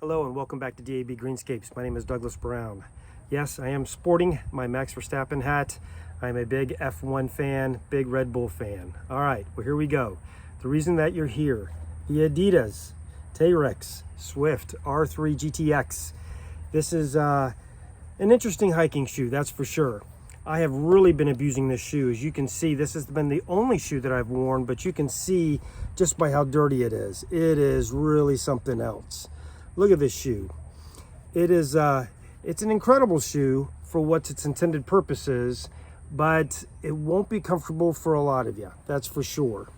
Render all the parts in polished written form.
Hello and welcome back to DAB Greenscapes. My name is Douglas Brown. Yes, I am sporting my Max Verstappen hat. I'm a big F1 fan, big Red Bull fan. All right, well, here we go. The reason that you're here, the Adidas Terrex Swift R3 GTX. This is an interesting hiking shoe, that's for sure. I have really been abusing this shoe. As you can see, this has been the only shoe that I've worn, but you can see just by how dirty it is. It is really something else. Look at this shoe. It's an incredible shoe for what its intended purpose is, but it won't be comfortable for a lot of you, that's for sure.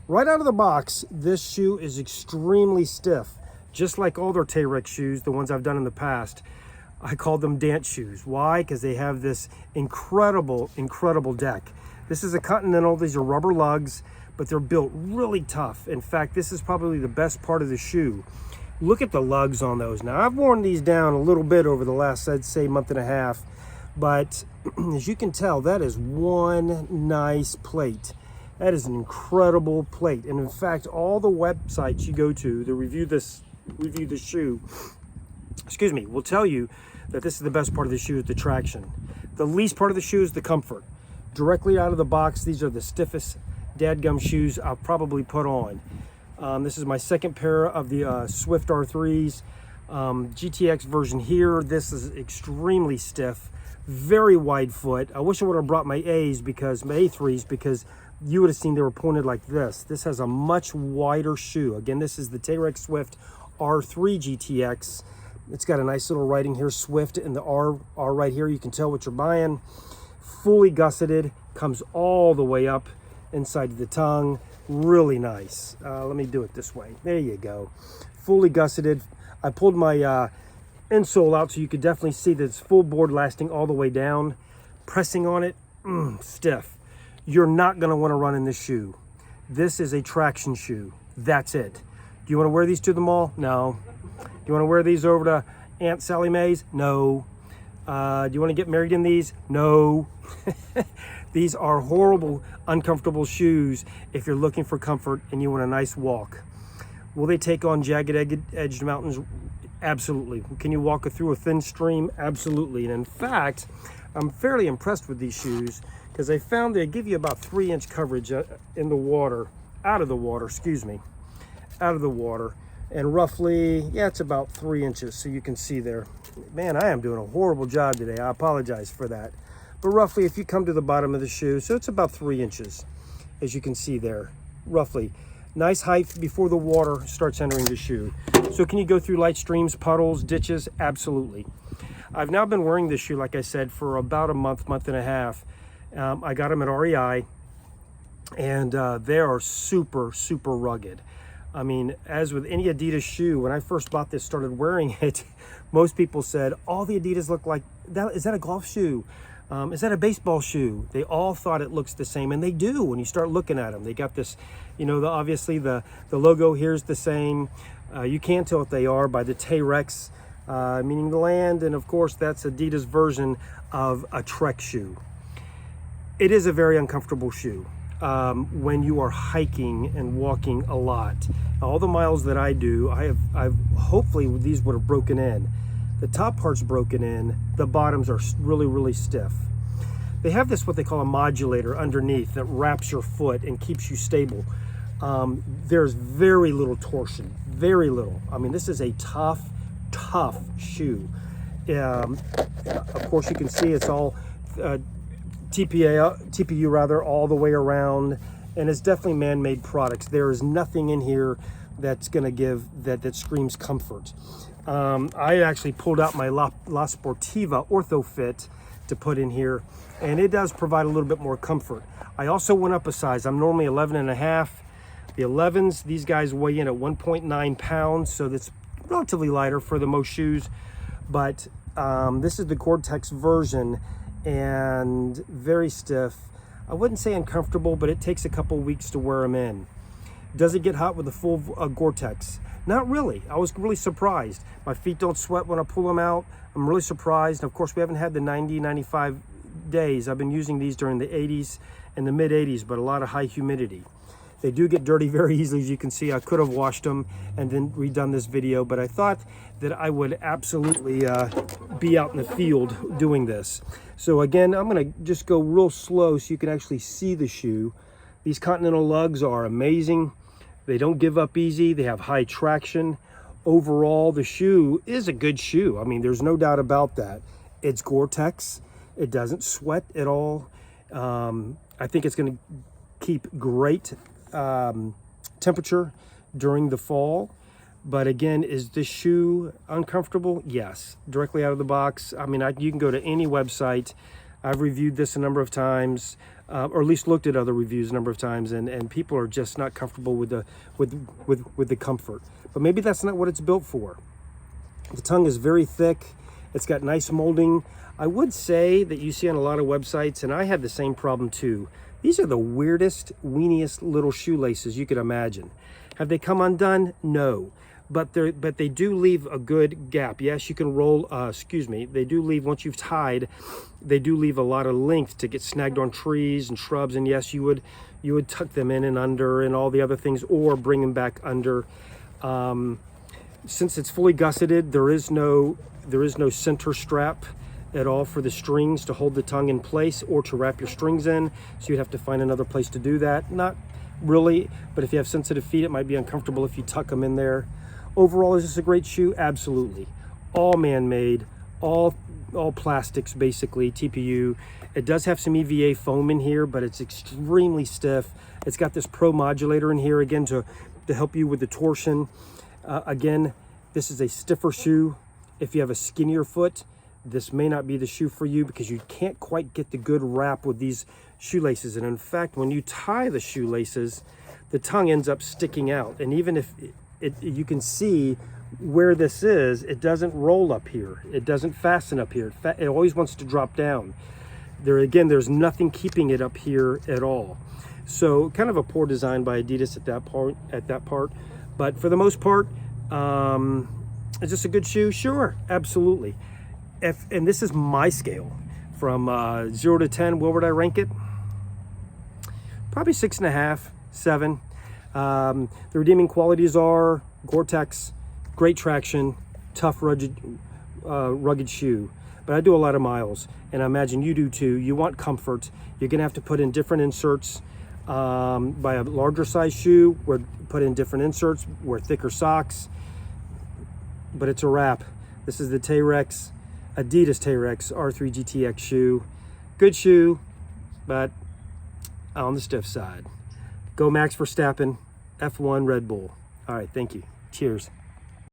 Right out of the box, this shoe is extremely stiff, just like all their Terrex shoes, the ones I've done in the past. I call them dance shoes. Why? Because they have this incredible deck. This is a Continental, these are rubber lugs, but they're built really tough. In fact, this is probably the best part of the shoe. Look at the lugs on those. Now, I've worn these down a little bit over the last, I'd say, month and a half, but as you can tell, that is one nice plate. That is an incredible plate. And in fact, all the websites you go to review this shoe, will tell you that this is the best part of the shoe is the traction. The least part of the shoe is the comfort. Directly out of the box, these are the stiffest dadgum shoes I'll probably put on. This is my second pair of the Swift R3s. GTX version here. This is extremely stiff, very wide foot. I wish I would have brought my A3s because you would have seen they were pointed like this. This has a much wider shoe. Again, this is the Terrex Swift R3 GTX. It's got a nice little writing here, Swift, and the R right here. You can tell what you're buying. Fully gusseted, comes all the way up inside the tongue. Really nice. Let me do it this way. There you go. Fully gusseted. I pulled my insole out so you could definitely see that it's full board lasting all the way down. Pressing on it, stiff. You're not going to want to run in this shoe. This is a traction shoe. That's it. Do you want to wear these to the mall? No. Do you want to wear these over to Aunt Sally Mae's? No. Do you want to get married in these? No. These are horrible, uncomfortable shoes if you're looking for comfort and you want a nice walk. Will they take on jagged-edged mountains? Absolutely. Can you walk through a thin stream? Absolutely. And in fact, I'm fairly impressed with these shoes because I found they give you about 3-inch coverage in the water, out of the water, and roughly, yeah, it's about 3 inches, so you can see there. Man, I am doing a horrible job today. I apologize for that. But roughly, if you come to the bottom of the shoe, so it's about 3 inches, as you can see there, roughly. Nice height before the water starts entering the shoe. So can you go through light streams, puddles, ditches? Absolutely. I've now been wearing this shoe, like I said, for about a month and a half. I got them at REI, and they are super rugged. I mean, as with any Adidas shoe, when I first bought this, started wearing it, most people said, all the Adidas look like, is that a golf shoe? Is that a baseball shoe? They all thought it looks the same, and they do when you start looking at them. They got this, obviously the logo here's the same. You can tell what they are by the Terrex, meaning the land, and of course that's Adidas' version of a Trek shoe. It is a very uncomfortable shoe when you are hiking and walking a lot. All the miles that I do, I've hopefully these would have broken in. The top part's broken in, the bottoms are really stiff. They have this, what they call a modulator underneath that wraps your foot and keeps you stable. There's very little torsion, very little. I mean, this is a tough shoe. Of course, you can see it's all TPU all the way around, and it's definitely man-made products. There is nothing in here that's gonna give, that screams comfort. I actually pulled out my La Sportiva Ortho Fit to put in here, and it does provide a little bit more comfort. I also went up a size. I'm normally 11.5. The 11s, these guys weigh in at 1.9 pounds, so that's relatively lighter for the most shoes, but this is the Gore-Tex version, and very stiff. I wouldn't say uncomfortable, but it takes a couple weeks to wear them in. Does it get hot with the full Gore-Tex? Not really. I was really surprised. My feet don't sweat when I pull them out. I'm really surprised. Of course, we haven't had the 90, 95 days. I've been using these during the 80s and the mid 80s, but a lot of high humidity. They do get dirty very easily, as you can see. I could have washed them and then redone this video, but I thought that I would absolutely be out in the field doing this. So again, I'm gonna just go real slow so you can actually see the shoe. These Continental lugs are amazing. They don't give up easy. They have high traction. Overall, the shoe is a good shoe. I mean, there's no doubt about that. It's Gore-Tex. It doesn't sweat at all. I think it's going to keep great temperature during the fall. But again, is this shoe uncomfortable? Yes. Directly out of the box. I mean, you can go to any website. I've reviewed this a number of times, or at least looked at other reviews a number of times, and people are just not comfortable with the comfort. But maybe that's not what it's built for. The tongue is very thick. It's got nice molding. I would say that you see on a lot of websites, and I had the same problem too. These are the weirdest, weeniest little shoelaces you could imagine. Have they come undone? No. But they do leave a good gap. Yes, you can roll, they do leave, once you've tied, they do leave a lot of length to get snagged on trees and shrubs. And yes, you would tuck them in and under and all the other things, or bring them back under. Since it's fully gusseted, there is no center strap at all for the strings to hold the tongue in place or to wrap your strings in. So you'd have to find another place to do that. Not really, but if you have sensitive feet, it might be uncomfortable if you tuck them in there. Overall, is this a great shoe? Absolutely. All man-made, all plastics, basically, TPU. It does have some EVA foam in here, but it's extremely stiff. It's got this Pro modulator in here, again, to help you with the torsion. Again, this is a stiffer shoe. If you have a skinnier foot, this may not be the shoe for you because you can't quite get the good wrap with these shoelaces. And in fact, when you tie the shoelaces, the tongue ends up sticking out. And even if you can see where this is, it doesn't roll up here. It doesn't fasten up here. It always wants to drop down. There's nothing keeping it up here at all. So kind of a poor design by Adidas at that part. But for the most part, is this a good shoe? Sure, absolutely. And this is my scale. From 0 to 10, where would I rank it? Probably 6.5, 7. The redeeming qualities are Gore-Tex, great traction, tough, rugged shoe. But I do a lot of miles, and I imagine you do too. You want comfort. You're gonna have to put in different inserts. Buy a larger size shoe, put in different inserts, wear thicker socks. But it's a wrap. This is the Terrex, Adidas Terrex R3 GTX shoe. Good shoe, but on the stiff side. Go Max Verstappen, F1 Red Bull. All right, thank you. Cheers.